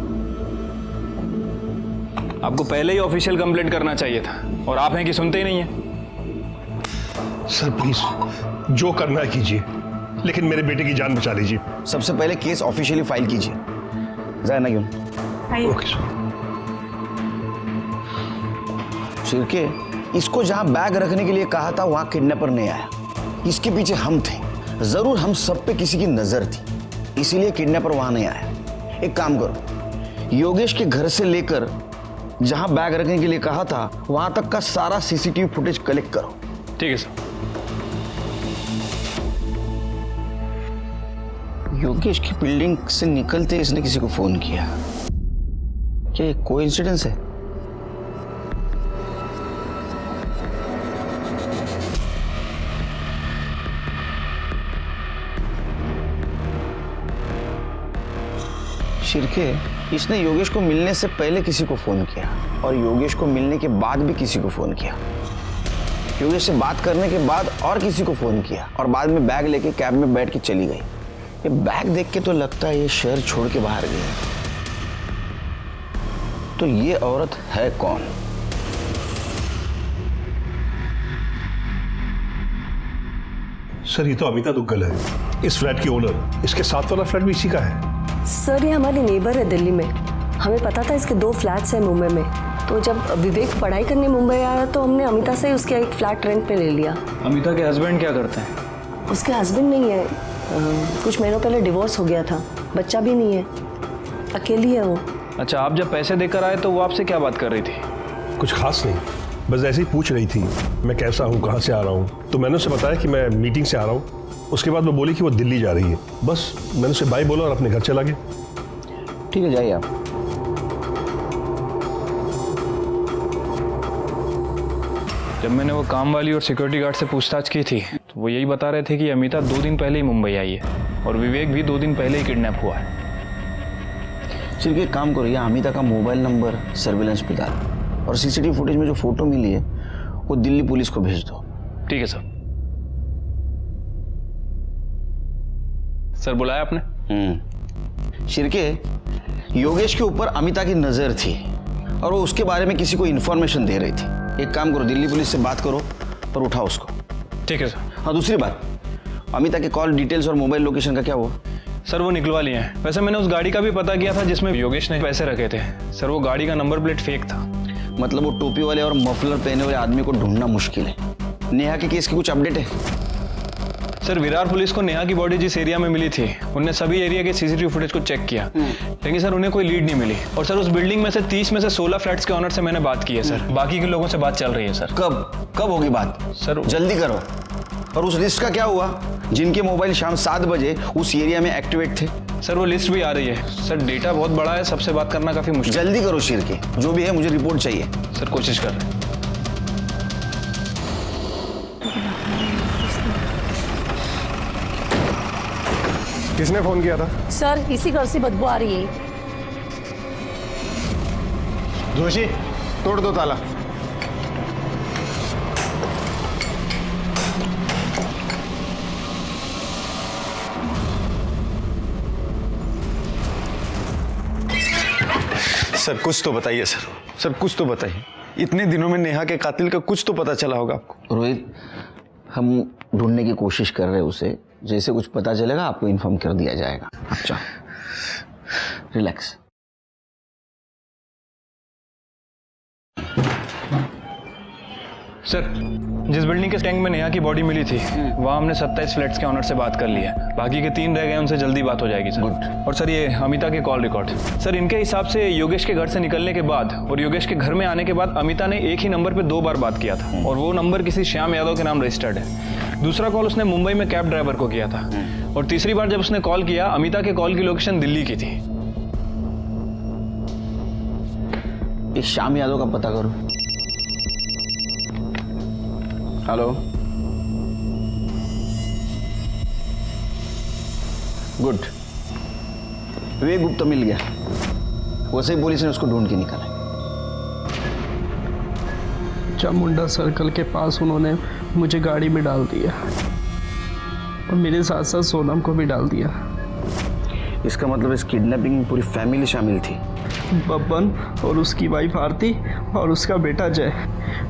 आपको पहले ही ऑफिशियल कंप्लेंट करना चाहिए था और आप हैं कि सुनते ही नहीं हैं। सर प्लीज जो करना है कीजिए, लेकिन मेरे बेटे की जान बचा लीजिए। सबसे पहले केस ऑफिशियली फाइल कीजिए। जाए ना क्यों? Okay sir. शिर्के, इसको जहां बैग रखने के लिए कहा था वहां किडनैपर नहीं आया। इसके पीछे हम थे। जरूर हम सब पे किसी की नजर थी, इसीलिए किडनैपर वहां नहीं आया। एक काम करो, योगेश के घर से लेकर जहां बैग रखने के लिए कहा था वहां तक का सारा सीसीटीवी फुटेज कलेक्ट करो। ठीक है सर। योगेश की बिल्डिंग से निकलते इसने किसी को फोन किया। क्या ये कोइंसिडेंस है? शिर्के, इसने योगेश को मिलने से पहले किसी को फोन किया और योगेश को मिलने के बाद भी किसी को फोन किया। योगेश से बात करने के बाद और किसी को फोन किया और बाद में बैग लेके कैब में बैठ के चली गई। ये बैग देख के तो लगता है ये शहर छोड़ के बाहर गई। तो ये औरत है कौन? सर ये तो अमिता दुग्गल है, इस फ्लैट की ओनर। इसके साथ वाला फ्लैट भी इसी का है। सर ये हमारी नेबर है दिल्ली में। हमें पता था इसके 2 फ्लैट्स हैं मुंबई में, तो जब विवेक पढ़ाई करने मुंबई आया तो हमने अमिता से उसका एक फ्लैट रेंट पे ले लिया। अमिता के हस्बैंड क्या करते हैं? उसके हस्बैंड नहीं है, कुछ महीनों पहले डिवोर्स हो गया था, बच्चा भी नहीं है, अकेली है वो। अच्छा, आप जब पैसे देकर आए तो वो आपसे क्या बात कर रही थी? कुछ खास नहीं, बस ऐसे ही पूछ रही थी मैं कैसा हूँ, कहाँ से आ रहा हूँ। तो मैंने उसे बताया कि मैं मीटिंग से आ रहा हूँ। उसके बाद वो बोली कि वो दिल्ली जा रही है। बस मैंने उसे बाय बोला और अपने घर चला गया। ठीक है, जाइए आप। जब मैंने वो काम वाली और सिक्योरिटी गार्ड से पूछताछ की थी तो वो यही बता रहे थे कि अमिता 2 दिन पहले ही मुंबई आई है और विवेक भी 2 दिन पहले ही किडनैप हुआ है। सिर्फ एक काम करो, या अमिता का मोबाइल नंबर सर्विलेंस पे डाल और सीसीटीवी फुटेज में जो फोटो मिली है वो दिल्ली पुलिस को भेज दो। ठीक है सर। सर बुलाया आपने? शिर्के, योगेश के ऊपर अमिता की नजर थी और वो उसके बारे में किसी को इन्फॉर्मेशन दे रही थी। एक काम करो, दिल्ली पुलिस से बात करो और उठाओ उसको। ठीक है सर। हाँ, दूसरी बात, अमिता के कॉल डिटेल्स और मोबाइल लोकेशन का क्या हुआ? सर वो निकलवा लिए हैं। वैसे मैंने उस गाड़ी का भी पता किया था जिसमें योगेश ने पैसे रखे थे। सर वो गाड़ी का नंबर प्लेट फेक था। मतलब वो टोपी वाले और मफलर पहने वाले आदमी को ढूंढना मुश्किल है। नेहा के केस की कुछ अपडेट है? सर विरार पुलिस को नेहा की बॉडी जिस एरिया में मिली थी उन्होंने सभी एरिया के सीसीटीवी फुटेज को चेक किया, लेकिन सर उन्हें कोई लीड नहीं मिली। और सर उस बिल्डिंग में से 30 में से 16 फ्लैट्स के ऑनर से मैंने बात की है सर। बाकी के लोगों से बात चल रही है सर। कब होगी बात? सर जल्दी करो। और उस लिस्ट का क्या हुआ जिनके मोबाइल शाम 7 बजे उस एरिया में एक्टिवेट थे? सर वो लिस्ट भी आ रही है। सर डेटा बहुत बड़ा है, सबसे बात करना काफी मुश्किल। जल्दी करो शिर्के, जो भी है मुझे रिपोर्ट चाहिए। सर कोशिश कर रहे हैं। किसने फोन किया था? सर इसी घर से बदबू आ रही है। जोशी, तोड़ दो ताला। सर कुछ तो बताइए सर कुछ तो बताइए। इतने दिनों में नेहा के कातिल का कुछ तो पता चला होगा आपको। रोहित, हम ढूंढने की कोशिश कर रहे हैं उसे। जैसे कुछ पता चलेगा आपको इन्फॉर्म कर दिया जाएगा। अच्छा, रिलैक्स। सर, जिस बिल्डिंग के टैंक में नेहा की बॉडी मिली थी वहाँ हमने 27 फ्लैट्स के ऑनर से बात कर ली है। बाकी के 3 रह गए, उनसे जल्दी बात हो जाएगी सर। और सर ये अमिता के कॉल रिकॉर्ड सर, इनके हिसाब से योगेश के घर से निकलने के बाद और योगेश के घर में आने के बाद अमिता ने एक ही नंबर पर 2 बार बात किया था और वो नंबर किसी श्याम यादव के नाम रजिस्टर्ड है। दूसरा कॉल उसने मुंबई में कैब ड्राइवर को किया था और तीसरी बार जब उसने कॉल किया अमिता के कॉल की लोकेशन दिल्ली की थी। एक श्याम यादव का पता करो। Hello, good. विवेक गुप्ता मिल गया। वैसे ही पुलिस ने उसको ढूंढ के निकाला। चामुंडा सर्कल के पास उन्होंने मुझे गाड़ी में डाल दिया और मेरे साथ साथ सोनम को भी डाल दिया। इसका मतलब इस किडनैपिंग में पूरी फैमिली शामिल थी। बब्बन और उसकी वाइफ आरती और उसका बेटा जय।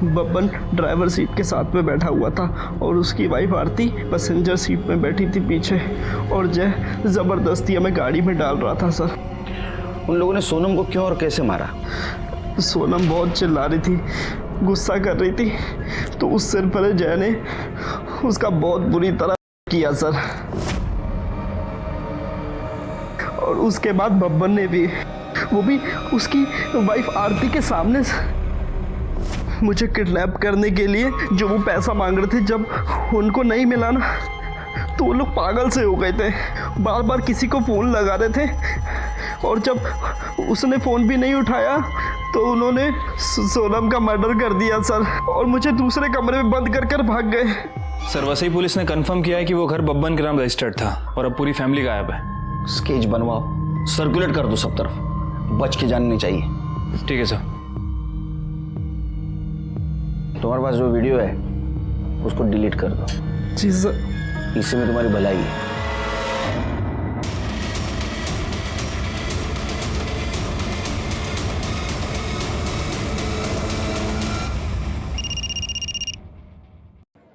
बब्बन ड्राइवर सीट के साथ में बैठा हुआ था और उसकी वाइफ आरती पैसेंजर सीट में बैठी थी पीछे और जय ज़बरदस्ती हमें गाड़ी में डाल रहा था सर। उन लोगों ने सोनम को क्यों और कैसे मारा? सोनम बहुत चिल्ला रही थी, गुस्सा कर रही थी, तो उस सिर पर जय ने उसका बहुत बुरी तरह किया सर। और उसके बाद बब्बन ने भी, वो भी उसकी वाइफ आरती के सामने मुझे किडनैप करने के लिए जो वो पैसा मांग रहे थे, जब उनको नहीं मिला ना तो वो लोग पागल से हो गए थे। बार बार किसी को फ़ोन लगा रहे थे और जब उसने फ़ोन भी नहीं उठाया तो उन्होंने सोनम का मर्डर कर दिया सर और मुझे दूसरे कमरे में बंद कर कर भाग गए। सर वसई पुलिस ने कंफर्म किया है कि वो घर बब्बन के नाम रजिस्टर्ड था और अब पूरी फैमिली गायब है। स्केच बनवाओ, सर्कुलेट कर दो सब तरफ, बच के जाननी चाहिए। ठीक है सर। तुम्हारे पास जो वीडियो है उसको डिलीट कर दो। जी सर। इससे में तुम्हारी भलाई है।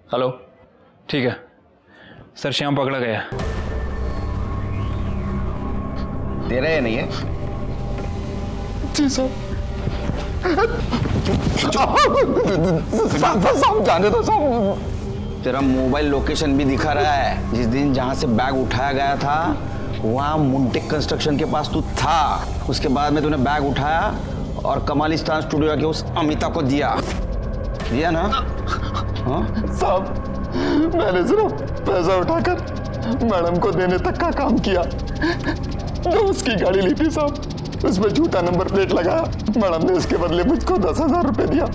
हेलो, ठीक है सर, श्याम पकड़ा गया। तेरा है नहीं है? जी सर। जाने दो साहब। तेरा मोबाइल लोकेशन भी दिखा रहा है। जिस दिन जहां से बैग उठाया गया था वहां मुंटेक कंस्ट्रक्शन के पास तू था। उसके बाद में तूने बैग उठाया और कमालिस्तान स्टूडियो के उस अमिता को दिया ना? साहब, मैंने सिर्फ पैसा उठाकर मैडम को देने तक का काम किया। जो उसकी गाड़ी ली थी साहब, उसमें झूठा नंबर प्लेट लगाया। मैडम ने उसके बदले मुझको 10,000 रुपए दिया।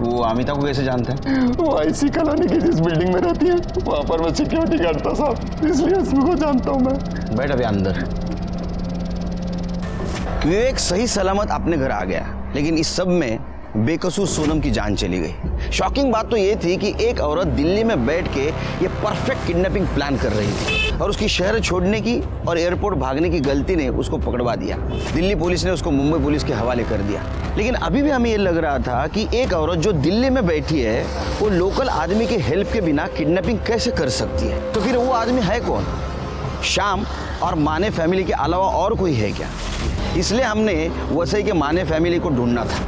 वो अमिता को कैसे जानते हैं? वो आईसी कॉलोनी की जिस बिल्डिंग में रहती है वहां पर मैं सिक्योरिटी गार्ड था साहब, इसलिए उसको जानता हूँ मैं। बैठ अभी अंदर। विवेक सही सलामत अपने घर आ गया, लेकिन इस सब में बेकसूर सोनम की जान चली गई। शॉकिंग बात तो ये थी कि एक औरत दिल्ली में बैठ के ये परफेक्ट किडनैपिंग प्लान कर रही थी और उसकी शहर छोड़ने की और एयरपोर्ट भागने की गलती ने उसको पकड़वा दिया। दिल्ली पुलिस ने उसको मुंबई पुलिस के हवाले कर दिया। लेकिन अभी भी हमें ये लग रहा था कि एक औरत जो दिल्ली में बैठी है वो लोकल आदमी की हेल्प के बिना किडनैपिंग कैसे कर सकती है? तो फिर वो आदमी है कौन? श्याम और माने फैमिली के अलावा और कोई है क्या? इसलिए हमने वसई के माने फैमिली को ढूंढना था।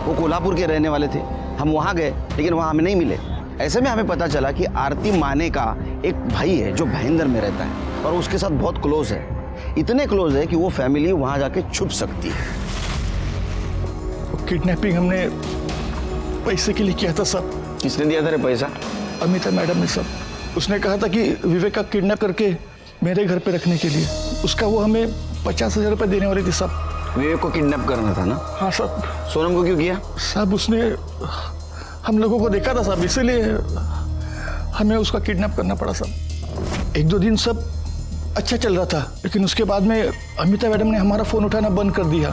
वो कोल्हापुर के रहने वाले थे। हम वहाँ गए लेकिन वहाँ हमें नहीं मिले। ऐसे में हमें पता चला कि आरती माने का एक भाई है जो भाईंदर में रहता है और उसके साथ बहुत क्लोज है। इतने क्लोज है कि वो फैमिली वहाँ जाके छुप सकती है। किडनैपिंग हमने पैसे के लिए किया था सब। किसने दिया था रे पैसा? अमिता मैडम ने सब। उसने कहा था कि विवेक का किडनैप करके मेरे घर पे रखने के लिए उसका वो हमें 50,000 रुपये देने वाली थी सब। विवेक को किडनैप करना था ना? हाँ सब। सोनम को क्यों किया? साहब उसने हम लोगों को देखा था साहब, इसीलिए हमें उसका किडनैप करना पड़ा साहब। 1-2 दिन सब अच्छा चल रहा था, लेकिन उसके बाद में अमिता मैडम ने हमारा फ़ोन उठाना बंद कर दिया।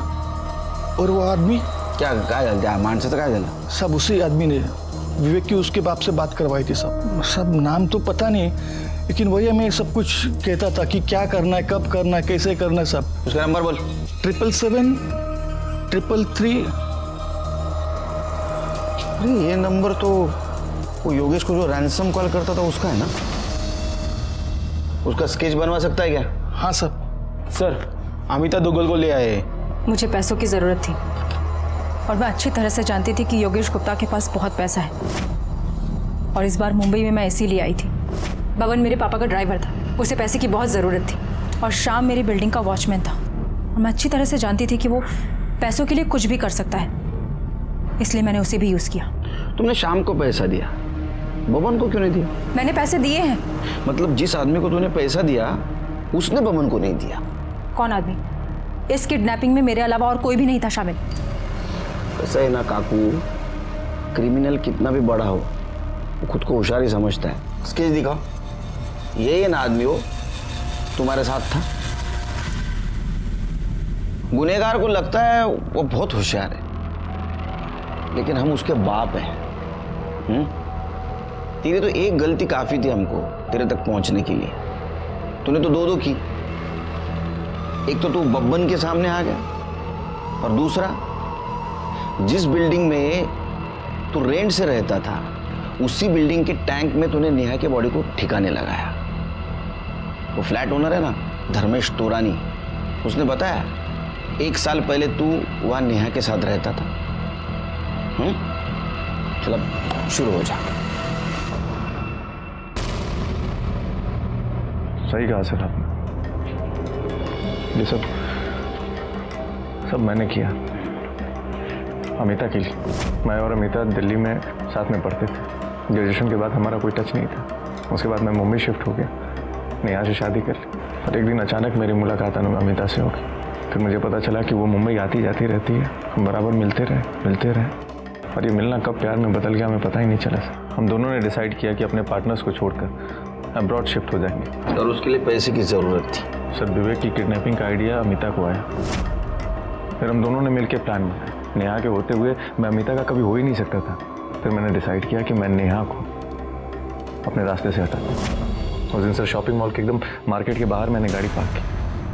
और वो आदमी क्या मानसे तो क्या झालं? सब उसी आदमी ने विवेक की उसके बाप से बात करवाई थी। सब नाम तो पता नहीं, लेकिन वही हमें सब कुछ कहता था कि क्या करना है, कब करना है, कैसे करना है सब। उसका नंबर बोल। 777-333। अरे ये नंबर तो वो योगेश को जो रैंसम कॉल करता था उसका है ना? उसका स्केच बनवा सकता है क्या? हाँ सर। सर अमिता दुग्गल को ले आए। मुझे पैसों की ज़रूरत थी और मैं अच्छी तरह से जानती थी कि योगेश गुप्ता के पास बहुत पैसा है, और इस बार मुंबई में मैं इसीलिए आई थी। बबन मेरे पापा का ड्राइवर था, उसे पैसे की बहुत ज़रूरत थी, और शाम मेरी बिल्डिंग का वॉचमैन था, और मैं अच्छी तरह से जानती थी कि वो पैसों के लिए कुछ भी कर सकता है, इसलिए मैंने उसे भी यूज़ किया। तुमने शाम को पैसा दिया, बबन को क्यों नहीं दिया? मैंने पैसे दिए हैं। मतलब जिस आदमी को तूने पैसा दिया उसने बबन को नहीं दिया? कौन आदमी? इस किडनैपिंग में मेरे अलावा और कोई भी नहीं था शामिल। ऐसा है ना काकू, क्रिमिनल कितना भी बड़ा हो वो खुद को होशियार ही समझता है। स्केच दिखाओ। ये ना आदमी हो तुम्हारे साथ था। गुनहगार को लगता है वो बहुत होशियार है, लेकिन हम उसके बाप हैं। तेरी तो एक गलती काफी थी हमको तेरे तक पहुंचने के लिए। तूने तो दो की। एक तो तू बब्बन के सामने आ गया, और दूसरा जिस बिल्डिंग में तू रेंट से रहता था उसी बिल्डिंग के टैंक में तूने नेहा के बॉडी को ठिकाने लगाया। वो फ्लैट ओनर है ना, धर्मेश तोरानी, उसने बताया 1 साल पहले तू वहां नेहा के साथ रहता था। चल अब शुरू हो जा। सही कहा सर आपने, ये सब मैंने किया अमिता के लिए। मैं और अमिता दिल्ली में साथ में पढ़ते थे। ग्रेजुएशन के बाद हमारा कोई टच नहीं था। उसके बाद मैं मुंबई शिफ्ट हो गया, नेहा से शादी कर ली। और एक दिन अचानक मेरी मुलाकात अमिता से हो गई। फिर मुझे पता चला कि वो मुंबई आती जाती रहती है। हम बराबर मिलते रहे। और ये मिलना कब प्यार में बदल गया हमें पता ही नहीं चला सर। हम दोनों ने डिसाइड किया कि अपने पार्टनर्स को छोड़कर अब्रॉड शिफ्ट हो जाएंगे। और उसके लिए पैसे की ज़रूरत थी। सर विवेक की किडनैपिंग का आइडिया अमिता को आया, फिर हम दोनों ने मिलकर प्लान बनाया। नेहा के होते हुए मैं अमिता का कभी हो ही नहीं सकता था। फिर मैंने डिसाइड किया कि मैं नेहा को अपने रास्ते से हटा दूँ। उस दिन सर शॉपिंग मॉल के एकदम मार्केट के बाहर मैंने गाड़ी पार्क की।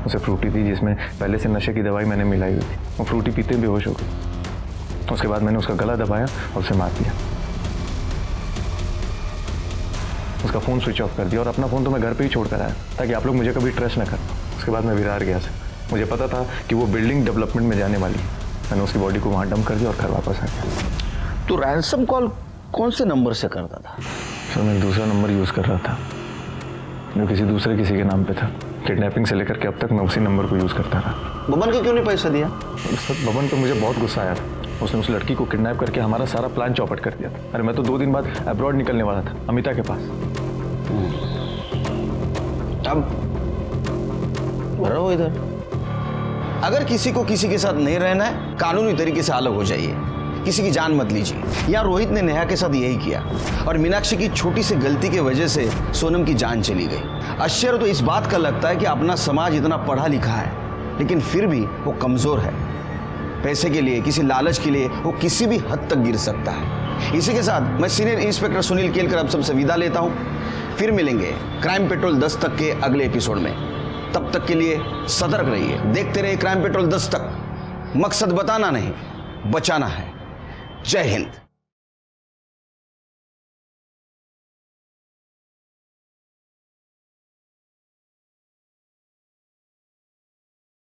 उसे फ्रूटी थी जिसमें पहले से नशे की दवाई मैंने मिलाई हुई थी। वो फ्रूटी पीते बेहोश हो गई। उसके बाद मैंने उसका गला दबाया और उसे मार दिया। उसका फ़ोन स्विच ऑफ कर दिया, और अपना फ़ोन तो मैं घर पे ही छोड़ कर आया ताकि आप लोग मुझे कभी ट्रस्ट न कर। उसके बाद मैं विरार गया सर। मुझे पता था कि वो बिल्डिंग डेवलपमेंट में जाने वाली है। मैंने उसकी बॉडी को वहाँ डंप कर दिया और घर वापस आ गया। तो रैंसम कॉल कौन से नंबर से करता था? सर मैं दूसरा नंबर यूज़ कर रहा था जो किसी के नाम पे था। किडनैपिंग से लेकर के अब तक मैं उसी नंबर को यूज़ करता रहा। बबन को क्यों नहीं पैसा दिया? सर बबन पे मुझे बहुत गुस्सा आया था। उसने उस लड़की को किडनैप करके हमारा सारा प्लान चौपट कर दिया था। अरे मैं तो 2 दिन बाद अब्रॉड निकलने वाला था अमिता के पास। अब रहो इधर। अगर किसी को किसी के साथ नहीं रहना है, कानूनी तरीके से अलग हो जाइए। किसी की जान मत लीजिए। यहाँ रोहित ने नेहा के साथ यही किया, और मीनाक्षी की छोटी सी गलती की वजह से सोनम की जान चली गई। आश्चर्य तो इस बात का लगता है कि अपना समाज इतना पढ़ा लिखा है, लेकिन फिर भी वो कमजोर है। पैसे के लिए, किसी लालच के लिए वो किसी भी हद तक गिर सकता है। इसी के साथ मैं सीनियर इंस्पेक्टर सुनील केलकर अब सबसे विदा लेता हूँ। फिर मिलेंगे क्राइम पेट्रोल 10 तक के अगले एपिसोड में। तब तक के लिए सतर्क रहिए, देखते रहिए क्राइम पेट्रोल 10 तक। मकसद बताना नहीं, बचाना है। जय हिंद।